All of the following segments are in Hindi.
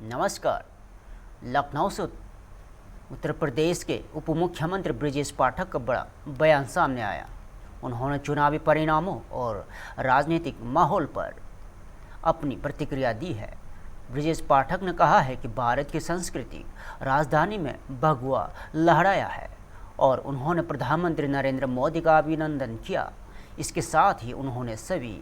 नमस्कार। लखनऊ से उत्तर प्रदेश के उप मुख्यमंत्री ब्रजेश पाठक का बड़ा बयान सामने आया। उन्होंने चुनावी परिणामों और राजनीतिक माहौल पर अपनी प्रतिक्रिया दी है। ब्रजेश पाठक ने कहा है कि भारत की संस्कृति राजधानी में भगवा लहराया है और उन्होंने प्रधानमंत्री नरेंद्र मोदी का अभिनंदन किया। इसके साथ ही उन्होंने सभी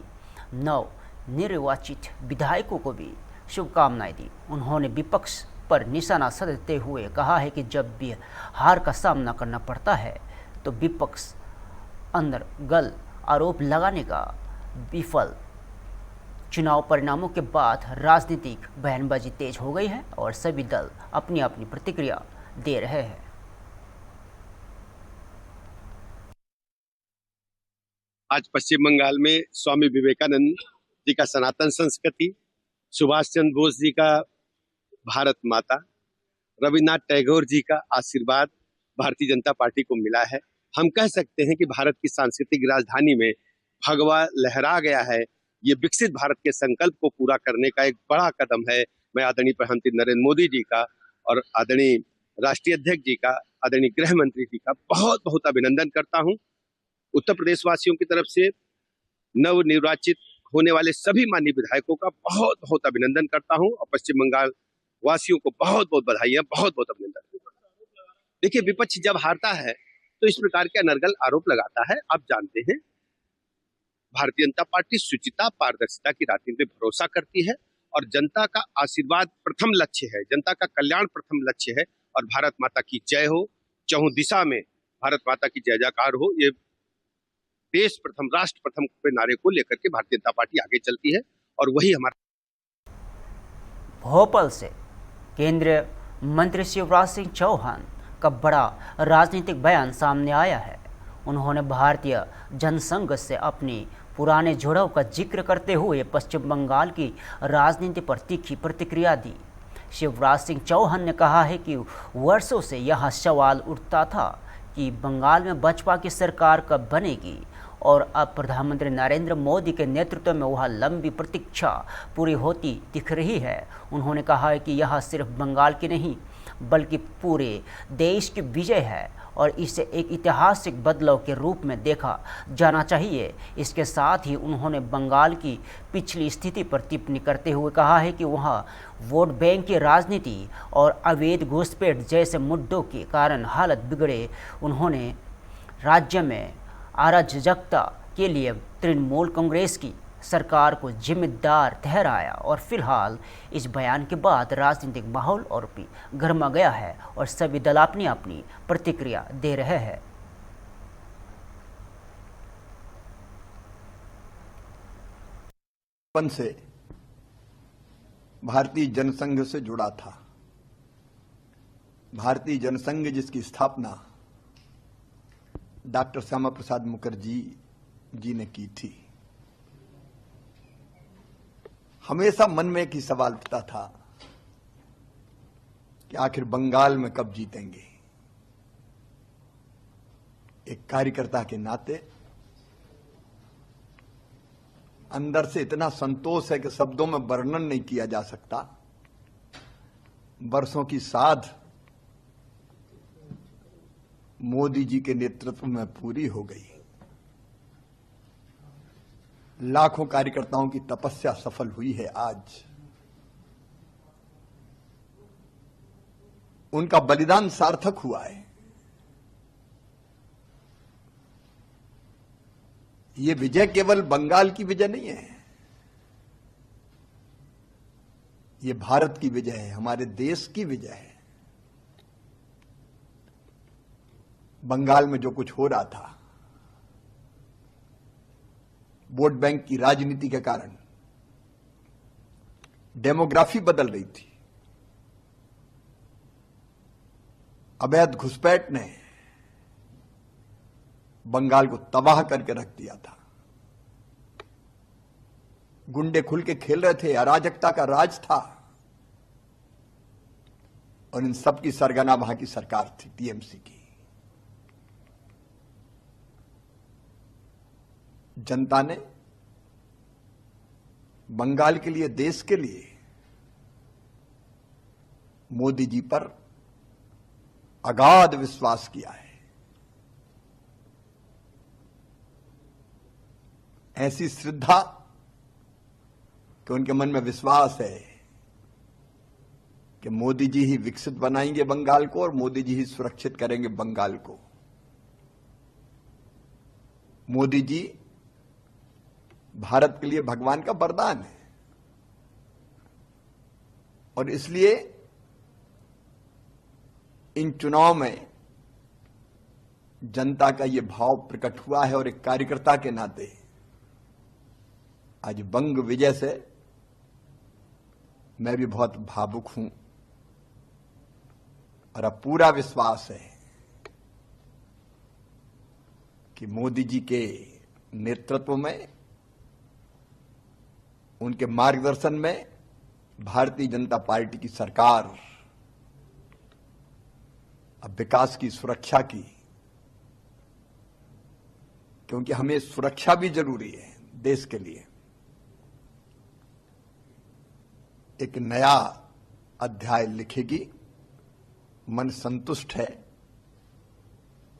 नव निर्वाचित विधायकों को भी शुभकामनाएं दी। उन्होंने विपक्ष पर निशाना साधते हुए कहा है कि जब भी हार का सामना करना पड़ता है तो विपक्ष अंदर गल आरोप लगाने का विफल। चुनाव परिणामों के बाद राजनीतिक बयानबाजी तेज हो गई है और सभी दल अपनी अपनी प्रतिक्रिया दे रहे हैं। आज पश्चिम बंगाल में स्वामी विवेकानंद जी का सनातन संस्कृति, सुभाष चंद्र बोस जी का भारत माता, रविन्द्रनाथ टैगोर जी का आशीर्वाद भारतीय जनता पार्टी को मिला है। हम कह सकते हैं कि भारत की सांस्कृतिक राजधानी में भगवा लहरा गया है। ये विकसित भारत के संकल्प को पूरा करने का एक बड़ा कदम है। मैं आदरणीय प्रधानमंत्री नरेंद्र मोदी जी का और आदरणीय राष्ट्रीय अध्यक्ष जी का, आदरणीय गृह मंत्री जी का बहुत बहुत अभिनंदन करता हूं। उत्तर प्रदेश वासियों की तरफ से नव निर्वाचित होने वाले सभी माननीय विधायकों का बहुत बहुत अभिनंदन करता हूं और पश्चिम बंगाल वासियों को बहुत बहुत बधाइयां, बहुत बहुत अभिनंदन। देखिए, विपक्ष जब हारता है तो इस प्रकार के अनर्गल आरोप लगाता है। आप जानते हैं, भारतीय जनता पार्टी शुचिता, पारदर्शिता की राजनीति में भरोसा करती है और जनता का आशीर्वाद प्रथम लक्ष्य है, जनता का कल्याण प्रथम लक्ष्य है। और भारत माता की जय हो, चहुं दिशा में भारत माता की जय जयकार हो। ये देश प्रथम, राष्ट्र प्रथम के नारे को लेकर के भारतीय जनता पार्टी आगे चलती है और वही हमारा। भोपाल से केंद्रीय मंत्री शिवराज सिंह चौहान का बड़ा राजनीतिक बयान सामने आया है। उन्होंने भारतीय जनसंघ से अपनी पुराने जुड़ाव का जिक्र करते हुए पश्चिम बंगाल की राजनीति पर तीखी प्रतिक्रिया दी। शिवराज सिंह चौहान ने कहा है कि वर्षों से यह सवाल उठता था कि बंगाल में बसपा की सरकार कब बनेगी और अब प्रधानमंत्री नरेंद्र मोदी के नेतृत्व में वह लंबी प्रतीक्षा पूरी होती दिख रही है। उन्होंने कहा है कि यह सिर्फ बंगाल की नहीं बल्कि पूरे देश की विजय है और इसे एक ऐतिहासिक बदलाव के रूप में देखा जाना चाहिए। इसके साथ ही उन्होंने बंगाल की पिछली स्थिति पर टिप्पणी करते हुए कहा है कि वहाँ वोट बैंक की राजनीति और अवैध घुसपैठ जैसे मुद्दों के कारण हालत बिगड़े। उन्होंने राज्य में अराजकता के लिए तृणमूल कांग्रेस की सरकार को जिम्मेदार ठहराया और फिलहाल इस बयान के बाद राजनीतिक माहौल और भी गर्मा गया है और सभी दल अपनी अपनी प्रतिक्रिया दे रहे हैं। से भारतीय जनसंघ से जुड़ा था। भारतीय जनसंघ जिसकी स्थापना डॉक्टर श्यामा प्रसाद मुखर्जी जी ने की थी। हमेशा मन में एक ही सवाल उठता था कि आखिर बंगाल में कब जीतेंगे। एक कार्यकर्ता के नाते अंदर से इतना संतोष है कि शब्दों में वर्णन नहीं किया जा सकता। वर्षों की साध मोदी जी के नेतृत्व में पूरी हो गई। लाखों कार्यकर्ताओं की तपस्या सफल हुई है। आज उनका बलिदान सार्थक हुआ है। ये विजय केवल बंगाल की विजय नहीं है, ये भारत की विजय है, हमारे देश की विजय है। बंगाल में जो कुछ हो रहा था, वोट बैंक की राजनीति के कारण डेमोग्राफी बदल रही थी। अवैध घुसपैठ ने बंगाल को तबाह करके रख दिया था। गुंडे खुल के खेल रहे थे, अराजकता का राज था और इन सब की सरगना वहां की सरकार थी, टीएमसी की। जनता ने बंगाल के लिए, देश के लिए मोदी जी पर अगाध विश्वास किया है। ऐसी श्रद्धा कि उनके मन में विश्वास है कि मोदी जी ही विकसित बनाएंगे बंगाल को और मोदी जी ही सुरक्षित करेंगे बंगाल को। मोदी जी भारत के लिए भगवान का वरदान है और इसलिए इन चुनाव में जनता का यह भाव प्रकट हुआ है और एक कार्यकर्ता के नाते आज बंग विजय से मैं भी बहुत भावुक हूं और अब पूरा विश्वास है कि मोदी जी के नेतृत्व में, उनके मार्गदर्शन में भारतीय जनता पार्टी की सरकार अब विकास की, सुरक्षा की, क्योंकि हमें सुरक्षा भी जरूरी है देश के लिए, एक नया अध्याय लिखेगी। मन संतुष्ट है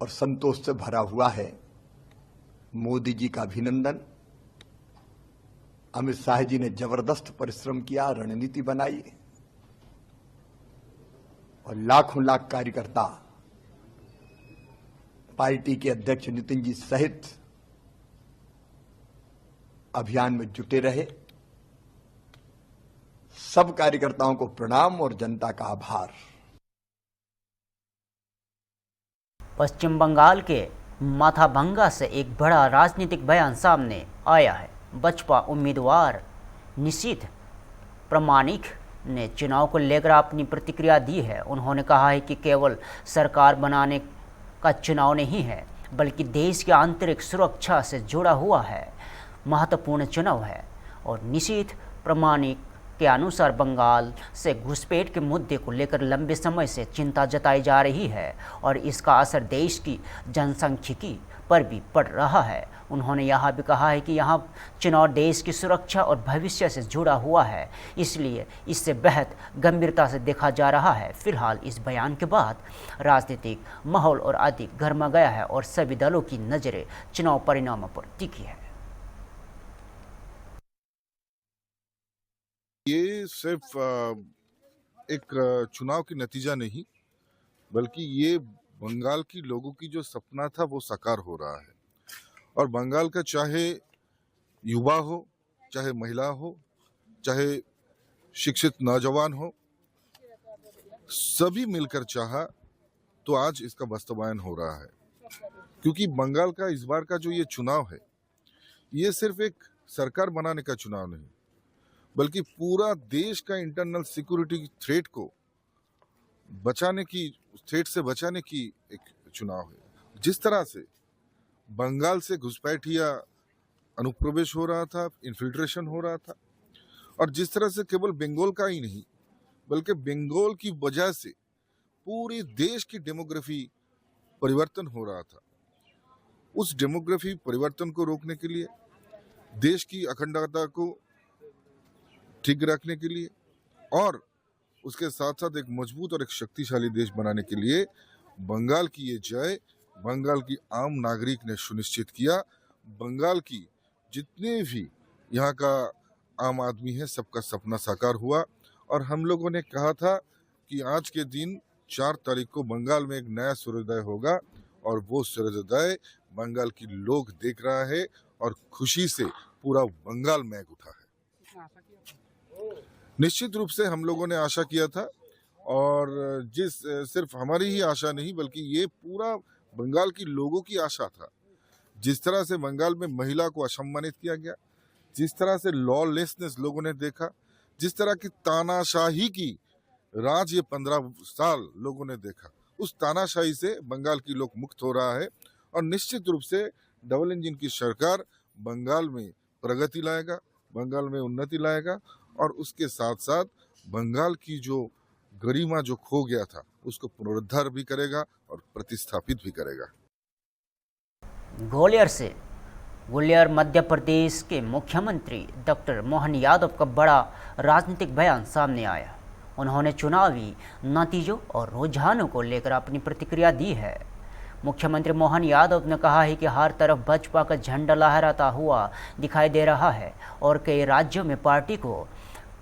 और संतोष से भरा हुआ है। मोदी जी का अभिनंदन। अमित शाह जी ने जबरदस्त परिश्रम किया, रणनीति बनाई और लाखों लाख कार्यकर्ता पार्टी के अध्यक्ष नितिन जी सहित अभियान में जुटे रहे। सब कार्यकर्ताओं को प्रणाम और जनता का आभार। पश्चिम बंगाल के माथाभंगा से एक बड़ा राजनीतिक बयान सामने आया है। बसपा उम्मीदवार निशीथ प्रामाणिक ने चुनाव को लेकर अपनी प्रतिक्रिया दी है। उन्होंने कहा है कि केवल सरकार बनाने का चुनाव नहीं है, बल्कि देश की आंतरिक सुरक्षा से जुड़ा हुआ है, महत्वपूर्ण चुनाव है। और निशीथ प्रामाणिक के अनुसार बंगाल से घुसपैठ के मुद्दे को लेकर लंबे समय से चिंता जताई जा रही है और इसका असर देश की जनसांख्यिकी पर भी पड़ रहा है। उन्होंने यह भी कहा है कि यहाँ चुनाव देश की सुरक्षा और भविष्य से जुड़ा हुआ है, इसलिए इससे बेहद गंभीरता से देखा जा रहा है। फिलहाल इस बयान के बाद राजनीतिक माहौल और अधिक गर्मा गया है और सभी दलों की नज़रें चुनाव परिणामों पर टिकी है। ये सिर्फ एक चुनाव की नतीजा नहीं, बल्कि ये बंगाल की लोगों की जो सपना था वो साकार हो रहा है। और बंगाल का चाहे युवा हो, चाहे महिला हो, चाहे शिक्षित नौजवान हो, सभी मिलकर चाहा तो आज इसका वास्तवायन हो रहा है। क्योंकि बंगाल का इस बार का जो ये चुनाव है, ये सिर्फ एक सरकार बनाने का चुनाव नहीं, बल्कि पूरा देश का इंटरनल सिक्योरिटी थ्रेट को बचाने की, थ्रेट से बचाने की एक चुनाव है। जिस तरह से बंगाल से घुसपैठिया अनुप्रवेश हो रहा था, इन्फिल्ट्रेशन हो रहा था, और जिस तरह से केवल बंगाल का ही नहीं, बल्कि बंगाल की वजह से पूरी देश की डेमोग्राफी परिवर्तन हो रहा था, उस डेमोग्राफी परिवर्तन को रोकने के लिए, देश की अखंडता को ठीक रखने के लिए और उसके साथ साथ एक मजबूत और एक शक्तिशाली देश बनाने के लिए बंगाल की ये जय बंगाल की आम नागरिक ने सुनिश्चित किया। बंगाल की जितने भी यहाँ का आम आदमी है, सबका सपना साकार हुआ। और हम लोगों ने कहा था कि आज के दिन 4 तारीख को बंगाल में एक नया सूर्योदय होगा, और वो सूर्योदय बंगाल की लोग देख रहा है और खुशी से पूरा बंगाल महक उठा है। निश्चित रूप से हम लोगों ने आशा किया था, और सिर्फ हमारी ही आशा नहीं, बल्कि ये पूरा बंगाल की लोगों की आशा था। जिस तरह से बंगाल में महिला को असम्मानित किया गया, जिस तरह से लॉलेसनेस लोगों ने देखा, जिस तरह की तानाशाही की राज ये 15 साल लोगों ने देखा, उस तानाशाही से बंगाल की लोग मुक्त हो रहा है। और निश्चित रूप से डबल इंजन की सरकार बंगाल में प्रगति लाएगा, बंगाल में उन्नति लाएगा, और उसके साथ साथ बंगाल की जो गरिमा जो खो गया था उसको पुनरुद्धार भी करेगा और प्रतिस्थापित भी करेगा। ग्वालियर मध्य प्रदेश के मुख्यमंत्री डॉक्टर मोहन यादव का बड़ा राजनीतिक बयान सामने आया। उन्होंने चुनावी नतीजों और रुझानों को लेकर अपनी प्रतिक्रिया दी है। मुख्यमंत्री मोहन यादव ने कहा है कि हर तरफ भाजपा का झंडा लहराता हुआ दिखाई दे रहा है और कई राज्यों में पार्टी को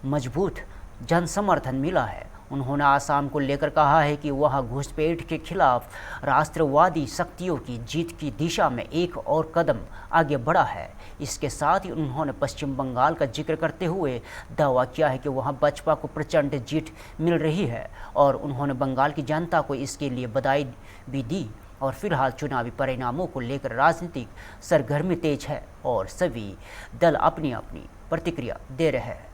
मजबूत जन समर्थन मिला है। उन्होंने आसाम को लेकर कहा है कि वह घुसपैठ के खिलाफ राष्ट्रवादी शक्तियों की जीत की दिशा में एक और कदम आगे बढ़ा है। इसके साथ ही उन्होंने पश्चिम बंगाल का जिक्र करते हुए दावा किया है कि वहां भाजपा को प्रचंड जीत मिल रही है और उन्होंने बंगाल की जनता को इसके लिए बधाई भी दी। और फिलहाल चुनावी परिणामों को लेकर राजनीतिक सरगर्मी तेज है और सभी दल अपनी अपनी प्रतिक्रिया दे रहे हैं।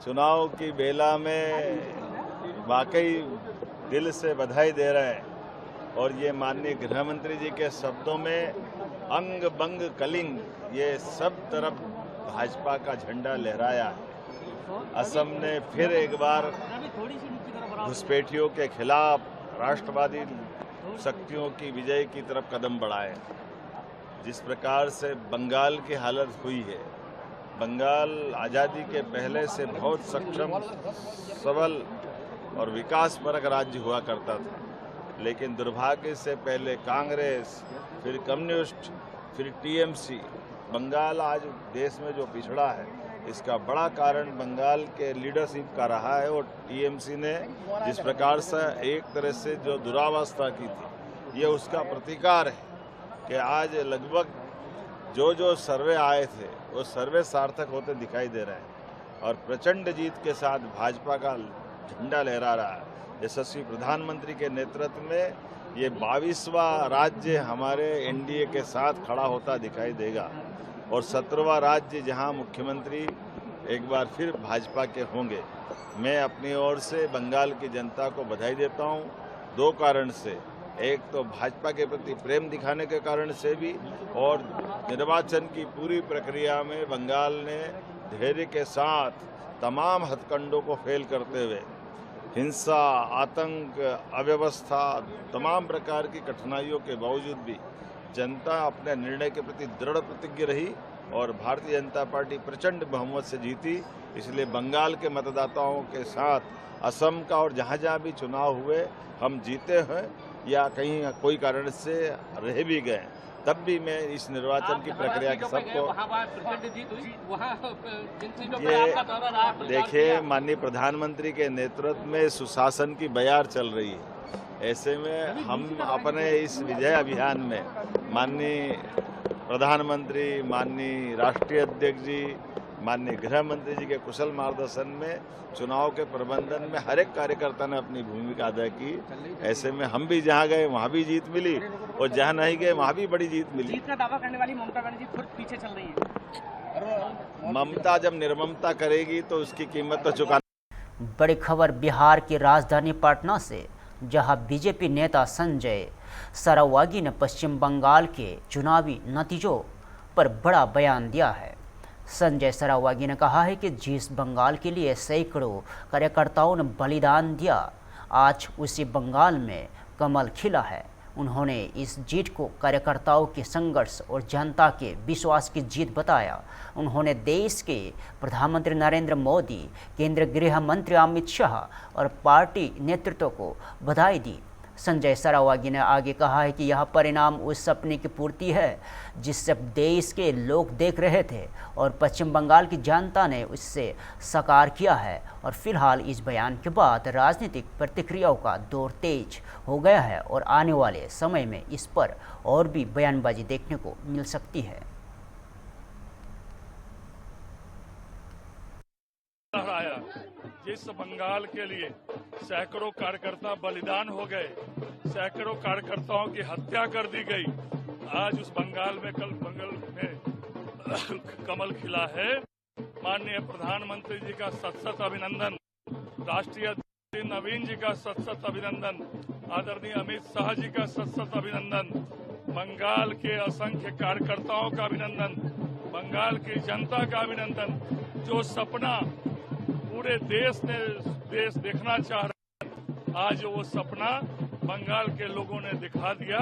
चुनाव की बेला में वाकई दिल से बधाई दे रहे हैं और ये माननीय गृह मंत्री जी के शब्दों में अंग बंग कलिंग ये सब तरफ भाजपा का झंडा लहराया है। असम ने फिर एक बार घुसपैठियों के खिलाफ राष्ट्रवादी शक्तियों की विजय की तरफ कदम बढ़ाए। जिस प्रकार से बंगाल की हालत हुई है, बंगाल आज़ादी के पहले से बहुत सक्षम, सबल और विकासपरक राज्य हुआ करता था, लेकिन दुर्भाग्य से पहले कांग्रेस, फिर कम्युनिस्ट, फिर टीएमसी, बंगाल आज देश में जो पिछड़ा है इसका बड़ा कारण बंगाल के लीडरशिप का रहा है। और टीएमसी ने जिस प्रकार से एक तरह से जो दुरावस्था की थी, ये उसका प्रतिकार है कि आज लगभग जो सर्वे आए थे वो सर्वे सार्थक होते दिखाई दे रहे हैं और प्रचंड जीत के साथ भाजपा का झंडा लहरा रहा है। यशस्वी प्रधानमंत्री के नेतृत्व में ये 22वां राज्य हमारे एनडीए के साथ खड़ा होता दिखाई देगा और 17वां राज्य जहां मुख्यमंत्री एक बार फिर भाजपा के होंगे। मैं अपनी ओर से बंगाल की जनता को बधाई देता हूं, दो कारण से। एक तो भाजपा के प्रति प्रेम दिखाने के कारण से भी और निर्वाचन की पूरी प्रक्रिया में बंगाल ने धैर्य के साथ तमाम हथकंडों को फेल करते हुए हिंसा, आतंक, अव्यवस्था, तमाम प्रकार की कठिनाइयों के बावजूद भी जनता अपने निर्णय के प्रति दृढ़ प्रतिज्ञ रही और भारतीय जनता पार्टी प्रचंड बहुमत से जीती। इसलिए बंगाल के मतदाताओं के साथ असम का और जहाँ जहाँ भी चुनाव हुए हम जीते हैं या कहीं कोई कारण से रह भी गए, तब भी मैं इस निर्वाचन की प्रक्रिया के सबको ये देखिए, माननीय प्रधानमंत्री के नेतृत्व में सुशासन की बयार चल रही है। ऐसे में हम अपने इस विजय अभियान में माननीय प्रधानमंत्री, माननीय राष्ट्रीय अध्यक्ष जी, माननीय गृह मंत्री जी के कुशल मार्गदर्शन में चुनाव के प्रबंधन में हर एक कार्यकर्ता ने अपनी भूमिका अदा की। ऐसे में हम भी जहां गए वहां भी जीत मिली और जहां नहीं गए वहां भी बड़ी जीत मिली। जीत का दावा करने वाली ममता बनर्जी खुद पीछे चल रही है। ममता जब निर्ममता करेगी तो उसकी कीमत तो चुकाना। बड़ी खबर बिहार की राजधानी पटना से, जहां बीजेपी नेता संजय सरावागी ने पश्चिम बंगाल के चुनावी नतीजों पर बड़ा बयान दिया है। संजय सरावागी ने कहा है कि जिस बंगाल के लिए सैकड़ों कार्यकर्ताओं ने बलिदान दिया, आज उसी बंगाल में कमल खिला है। उन्होंने इस जीत को कार्यकर्ताओं के संघर्ष और जनता के विश्वास की जीत बताया। उन्होंने देश के प्रधानमंत्री नरेंद्र मोदी, केंद्रीय गृह मंत्री अमित शाह और पार्टी नेतृत्व को बधाई दी। संजय सरावागी ने आगे कहा है कि यह परिणाम उस सपने की पूर्ति है जिससे देश के लोग देख रहे थे और पश्चिम बंगाल की जनता ने उससे साकार किया है। और फिलहाल इस बयान के बाद राजनीतिक प्रतिक्रियाओं का दौर तेज हो गया है और आने वाले समय में इस पर और भी बयानबाजी देखने को मिल सकती है। जिस बंगाल के लिए सैकड़ों कार्यकर्ता बलिदान हो गए, सैकड़ों कार्यकर्ताओं की हत्या कर दी गई, आज उस बंगाल में कमल खिला है। माननीय प्रधानमंत्री जी का सत अभिनंदन, राष्ट्रीय अध्यक्ष नवीन जी का सत अभिनंदन, आदरणीय अमित शाह जी का सत अभिनंदन, बंगाल के असंख्य कार्यकर्ताओं का अभिनंदन, बंगाल की जनता का अभिनंदन। जो सपना पूरे देश देखना चाह रहे हैं, आज वो सपना बंगाल के लोगों ने दिखा दिया।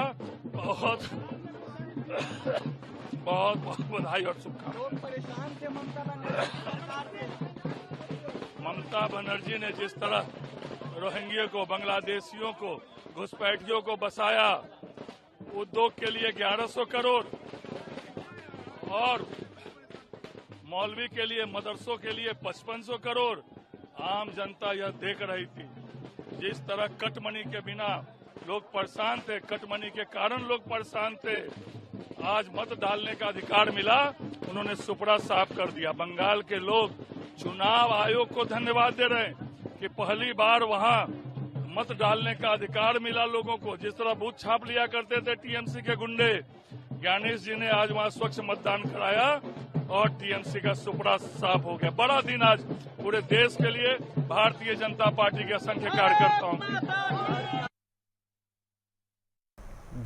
बहुत बहुत बधाई और शुभकामनाएं। ममता बनर्जी ने जिस तरह रोहिंग्या को, बांग्लादेशियों को, घुसपैठियों को बसाया, उद्योग के लिए 1100 करोड़ और मौलवी के लिए, मदरसों के लिए 5500 करोड़। आम जनता यह देख रही थी। जिस तरह कटमनी के बिना लोग परेशान थे, कटमनी के कारण लोग परेशान थे, आज मत डालने का अधिकार मिला, उन्होंने सुपड़ा साफ कर दिया। बंगाल के लोग चुनाव आयोग को धन्यवाद दे रहे हैं कि पहली बार वहां मत डालने का अधिकार मिला लोगों को। जिस तरह बूथ छाप लिया करते थे टीएमसी के गुंडे, ज्ञानेश जी ने आज वहां स्वच्छ मतदान कराया और टीएमसी का सुपड़ा साफ हो गया। बड़ा दिन आज पूरे देश के लिए, भारतीय जनता पार्टी के असंख्य कार्यकर्ताओं के।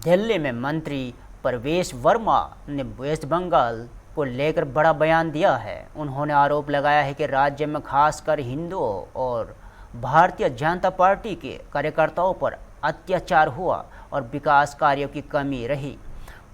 दिल्ली में मंत्री प्रवेश वर्मा ने वेस्ट बंगाल को लेकर बड़ा बयान दिया है। उन्होंने आरोप लगाया है कि राज्य में खासकर हिंदुओं और भारतीय जनता पार्टी के कार्यकर्ताओं पर अत्याचार हुआ और विकास कार्यों की कमी रही।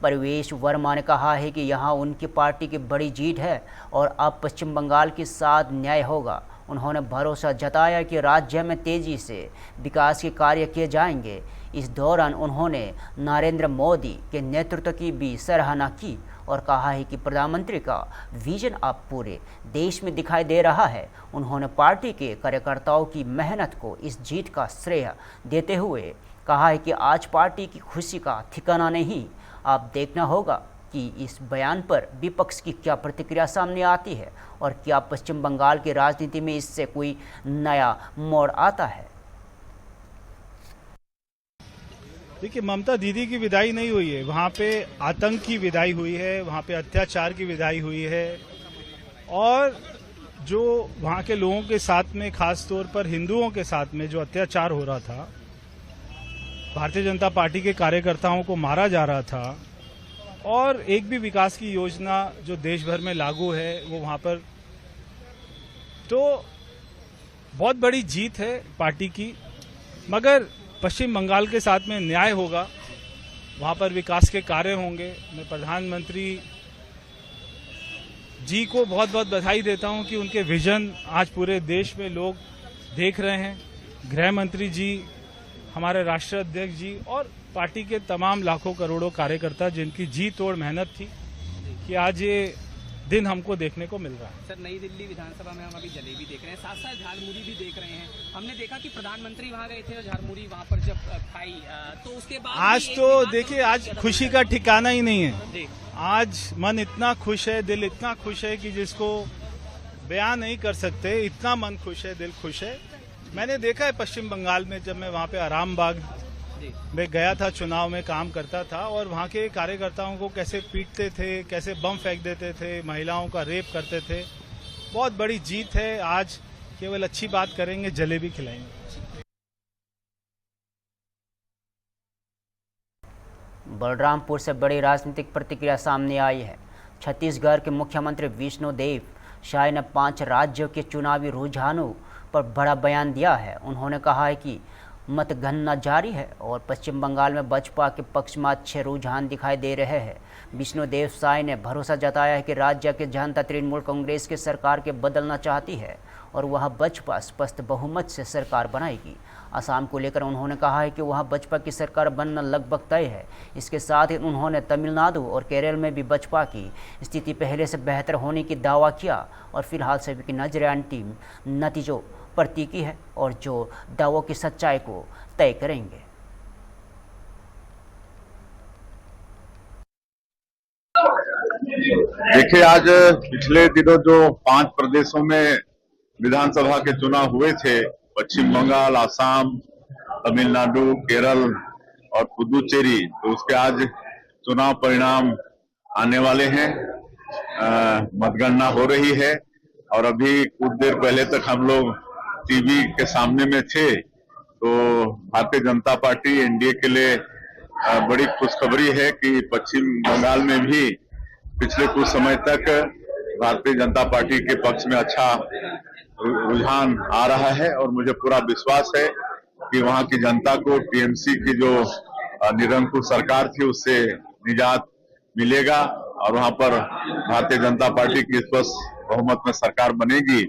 प्रवेश वर्मा ने कहा है कि यहां उनकी पार्टी की बड़ी जीत है और अब पश्चिम बंगाल के साथ न्याय होगा। उन्होंने भरोसा जताया कि राज्य में तेजी से विकास के कार्य किए जाएंगे। इस दौरान उन्होंने नरेंद्र मोदी के नेतृत्व की भी सराहना की और कहा है कि प्रधानमंत्री का विजन अब पूरे देश में दिखाई दे रहा है। उन्होंने पार्टी के कार्यकर्ताओं की मेहनत को इस जीत का श्रेय देते हुए कहा है कि आज पार्टी की खुशी का ठिकाना नहीं। अब देखना होगा कि इस बयान पर विपक्ष की क्या प्रतिक्रिया सामने आती है और क्या पश्चिम बंगाल की राजनीति में इससे कोई नया मोड़ आता है। देखिए, ममता दीदी की विदाई नहीं हुई है, वहाँ पे आतंक की विदाई हुई है, वहाँ पे अत्याचार की विदाई हुई है और जो वहाँ के लोगों के साथ में, खास तौर पर हिंदुओं के साथ में जो अत्याचार हो रहा था, भारतीय जनता पार्टी के कार्यकर्ताओं को मारा जा रहा था और एक भी विकास की योजना जो देश भर में लागू है वो वहाँ पर, तो बहुत बड़ी जीत है पार्टी की। मगर पश्चिम बंगाल के साथ में न्याय होगा, वहाँ पर विकास के कार्य होंगे। मैं प्रधानमंत्री जी को बहुत बहुत बधाई देता हूँ कि उनके विजन आज पूरे देश में लोग देख रहे हैं। गृह मंत्री जी, हमारे राष्ट्रीय अध्यक्ष जी और पार्टी के तमाम लाखों करोड़ों कार्यकर्ता जिनकी जी तोड़ मेहनत थी कि आज ये दिन हमको देखने को मिल रहा है। सर, नई दिल्ली विधानसभा में हम अभी जलेबी देख रहे हैं, साथ साथ झालमुड़ी भी देख रहे हैं। हमने देखा कि प्रधानमंत्री वहां गए थे और झालमुड़ी वहां पर जब खाई तो उसके बाद आज तो देखिए, आज खुशी का ठिकाना ही नहीं है। आज मन इतना खुश है, दिल इतना खुश है कि जिसको बयान नहीं कर सकते। इतना मन खुश है, दिल खुश है। मैंने देखा है पश्चिम बंगाल में, जब मैं वहाँ पे आरामबाग में गया था, चुनाव में काम करता था और वहाँ के कार्यकर्ताओं को कैसे पीटते थे, कैसे बम फेंक देते थे, महिलाओं का रेप करते थे। बहुत बड़ी जीत है। आज केवल अच्छी बात करेंगे, जलेबी खिलाएंगे। बलरामपुर से बड़ी राजनीतिक प्रतिक्रिया सामने आई है। छत्तीसगढ़ के मुख्यमंत्री विष्णुदेव साय ने 5 राज्यों के चुनावी रुझानों पर बड़ा बयान दिया है। उन्होंने कहा है कि मतगणना जारी है और पश्चिम बंगाल में बसपा के पक्ष में अच्छे रुझान दिखाई दे रहे हैं। विष्णुदेव साय ने भरोसा जताया है कि राज्य के जनता तृणमूल कांग्रेस की सरकार के बदलना चाहती है और वह बसपा स्पष्ट बहुमत से सरकार बनाएगी। असम को लेकर उन्होंने कहा है कि वहाँ बसपा की सरकार बनना लगभग तय है। इसके साथ ही उन्होंने तमिलनाडु और केरल में भी बसपा की स्थिति पहले से बेहतर होने की दावा किया और फिलहाल सभी की नजरें अंतिम नतीजों पर टिकी है और जो दावों की सच्चाई को तय करेंगे। देखिए, आज पिछले दिनों जो 5 प्रदेशों में विधानसभा के चुनाव हुए थे, पश्चिम बंगाल, असम, तमिलनाडु, केरल और पुदुचेरी, तो उसके आज चुनाव परिणाम आने वाले हैं। मतगणना हो रही है और अभी कुछ देर पहले तक हम लोग टीवी के सामने में थे, तो भारतीय जनता पार्टी एनडीए के लिए बड़ी खुशखबरी है कि पश्चिम बंगाल में भी पिछले कुछ समय तक भारतीय जनता पार्टी के पक्ष में अच्छा रुझान आ रहा है और मुझे पूरा विश्वास है कि वहां की जनता को टीएमसी की जो निरंकुश सरकार थी उससे निजात मिलेगा और वहां पर भारतीय जनता पार्टी की स्पष्ट बहुमत में सरकार बनेगी।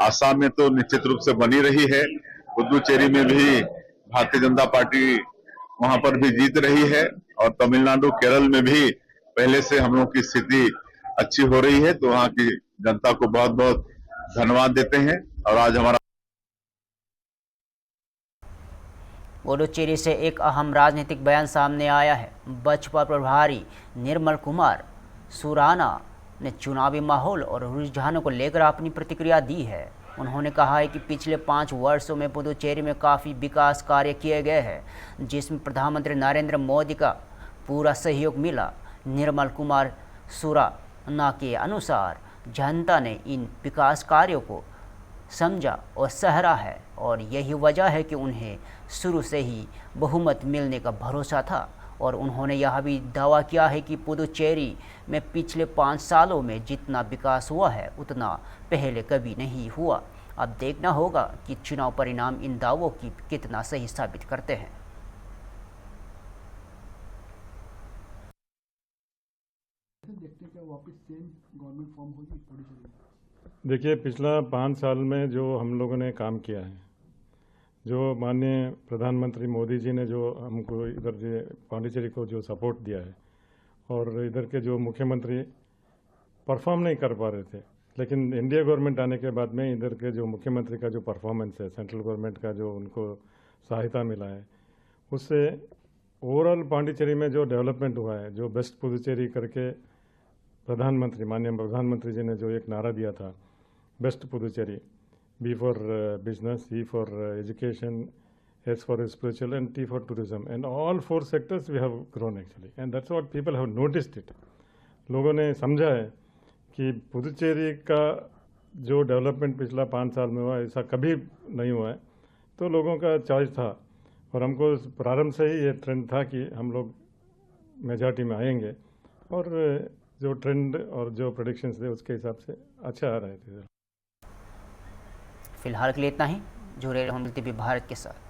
आसाम में तो निश्चित रूप से बनी रही है, पुदुचेरी में भी भारतीय जनता पार्टी वहां पर भी जीत रही है और तमिलनाडु केरल में भी पहले से हम लोग की स्थिति अच्छी हो रही है। तो वहां की जनता को बहुत बहुत धन्यवाद देते हैं। और आज हमारा पुडुचेरी से एक अहम राजनीतिक बयान सामने आया है। बसपा प्रभारी निर्मल कुमार सुराना ने चुनावी माहौल और रुझानों को लेकर अपनी प्रतिक्रिया दी है। उन्होंने कहा है कि पिछले 5 वर्षों में पुडुचेरी में काफ़ी विकास कार्य किए गए हैं, जिसमें प्रधानमंत्री नरेंद्र मोदी का पूरा सहयोग मिला। निर्मल कुमार सुराना के अनुसार जनता ने इन विकास कार्यों को समझा और सराहा है और यही वजह है कि उन्हें शुरू से ही बहुमत मिलने का भरोसा था। और उन्होंने यह भी दावा किया है कि पुडुचेरी में पिछले 5 सालों में जितना विकास हुआ है उतना पहले कभी नहीं हुआ। अब देखना होगा कि चुनाव परिणाम इन दावों की कितना सही साबित करते हैं। देखिए, पिछला 5 साल में जो हम लोगों ने काम किया है, जो माननीय प्रधानमंत्री मोदी जी ने जो हमको इधर पांडिचेरी को जो सपोर्ट दिया है, और इधर के जो मुख्यमंत्री परफॉर्म नहीं कर पा रहे थे, लेकिन इंडिया गवर्नमेंट आने के बाद में इधर के जो मुख्यमंत्री का जो परफॉर्मेंस है, सेंट्रल गवर्नमेंट का जो उनको सहायता मिला है, उससे ओवरऑल पांडिचेरी में जो डेवलपमेंट हुआ है, जो बेस्ट पुडुचेरी करके प्रधानमंत्री माननीय प्रधानमंत्री जी ने जो एक नारा दिया था, best Puducherry, B for business, E for education, S for spiritual, and T for tourism. And all 4 sectors we have grown actually, and that's what people have noticed it. लोगों ने समझा है कि पुडुचेरी का जो डेवलपमेंट पिछला 5 साल में हुआ ऐसा कभी नहीं हुआ है। तो लोगों का चॉइस था और हमको प्रारंभ से ही ये ट्रेंड था कि हम लोग मेजॉरिटी में आएंगे, और जो ट्रेंड और जो प्रेडिक्शंस थे उसके हिसाब से अच्छा आ रहे थे। फिलहाल के लिए इतना ही। जुड़े रहो मिलती भी भारत के साथ।